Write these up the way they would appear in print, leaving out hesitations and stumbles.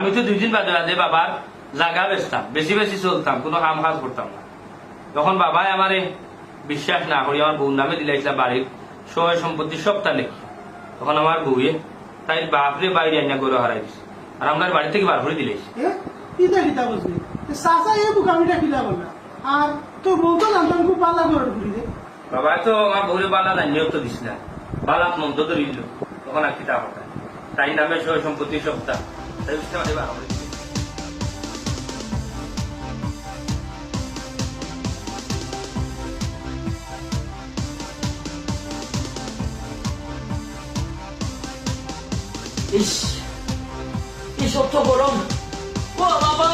আমি তো 2 দিন বাদে বাদে বাবার জায়গা বেচতাম, বেশি বেশি চলতাম, কোনো কাম কাজ করতাম না। তখন বাবাই আমারে বিশ্বাস না করি আমার বউর নামে দিলাইছিলাম বাড়ির সয় সম্পত্তি সবটা লেখি। তখন আমার বউয়ে তাই বাপরে বাইরে আইনা করে হারাই দিছে, আর আমার বাড়ি থেকে বার করে দিলাইছে। আর তোর বউ তো জানতাম খুব পাল্লা করে ঘুরি রে। বাবা তো আমার বউরে বালা জানিয়েও তো দিস না, বালাপ মন্দ ধরিল। তখন আর কি তা কথা, তাই নামে সয় সম্পত্তি সবটা তাই বুঝতে পারি বার করে দিছে। ইস ইস অত গরম। ও বাবা,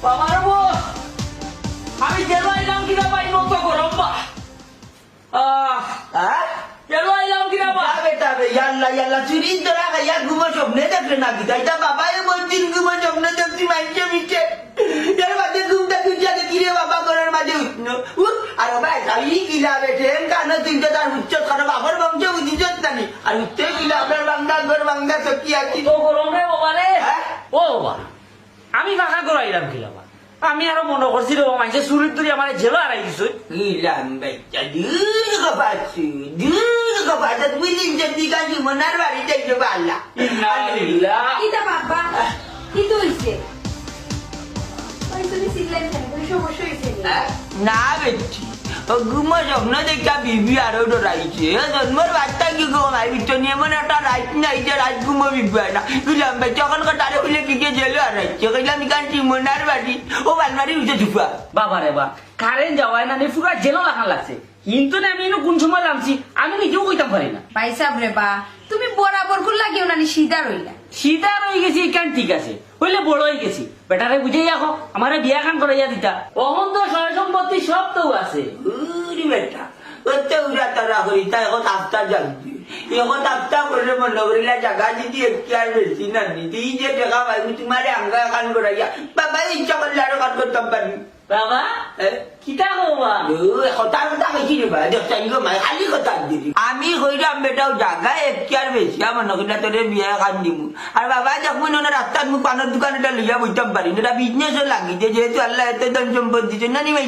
বাবা রে বউ, আমি গেল আইলাম কিনা পাই অত গরম বা। গেল আইলাম কিনা বা বেটা বে ইয়াল্লা ইয়াল্লা চুরি ধরা খাইয়া ঘুমো স্বপ্নে দেখলে নাকি তাইটা বাবাই বলছিন ঘুমো স্বপ্নে দেখছি মাইছে মিছে এর মাঝে ঘুমটা তুলছে কিরে বাবা ঘরের মাঝে উঠনো আর ভাই খালি কিলা বেঠেন কানো তুলতে তার উচ্চ খারাপ বাবার বংশ বুঝিছ জানি আর উঠতে কিলা আপনার বাংলা ঘর বাংলা সত্যি আছি তো গরম রে বাবা রে। হ্যাঁ? ও বাবা, আমি ফাঁকা করে আইলাম কিনা বা। আমি আরো মনে করছি রে বাবা, মাইছে চুরির তুলি আমার জেলা হারাই দিছ। ইলাম বেটা দূর কপাচ্ছি দূর কপাচ্ছি তুমি তিনজন দিকা জীবনার বাড়িতে যাবো আল্লাহ কিতা বাবা কি তো হইছে ওই তুমি সিগলেন কেন কোনো সমস্যা হইছে নি না বেটি ঘুমো স্বপ্ন দেখা বিবি আরো ডরাইছে জন্মর বাচ্চা কি গো মাই ভিতর নিয়ে মনে একটা রাইট নাই যে রাত ঘুমো বিবি না বুঝলাম বেটি এখন তারে বলে কিকে জেলে হারাইছে কইলাম কান চিমনার বাড়ি ও বালমারি উঠে ঢুকা বাবা রে বা, কারেন্ট যাওয়ায় না পুরা জেলো লাগান লাগছে। কিন্তু না আমি কোন সময় নামছি আমি নিজেও কইতাম পারি না। ভাই সাহেব রে বা তুমি বরাবর গুল লাগিও না নি সিধা রইলা সিধা রয়ে গেছি কেন, ঠিক আছে হইলে বড় হয়ে গেছি। বেটারে বুঝেই রাখো, আমারে বিয়া খান করাইয়া দিতা। অহন তো সয় সম্পত্তি সব তো আছে। উরি বেটা ওতে উড়া তারা করি তাই এখন আফতা জানছি এখন আফতা করে মনে করিলা জায়গা যদি একটি আর বেশি না নিতে এই যে টাকা পাইবি তোমারে আঙ্গা খান করাইয়া বাবা ইচ্ছা করলে আরো কান করতাম পারি বাবা কিতা হবা আমি কইলাম বেটাও জায়গা একটি আর বেশি মনে করিলা তোরে বিয়া খান দিব আর বাবা দেখুন না রাস্তার মুখ পানের দোকান এটা লইয়া বইতাম পারি না, এটা বিজনেসও লাগিছে যেহেতু আল্লাহ এত ধন সম্পদ দিচ্ছে না নি ভাই।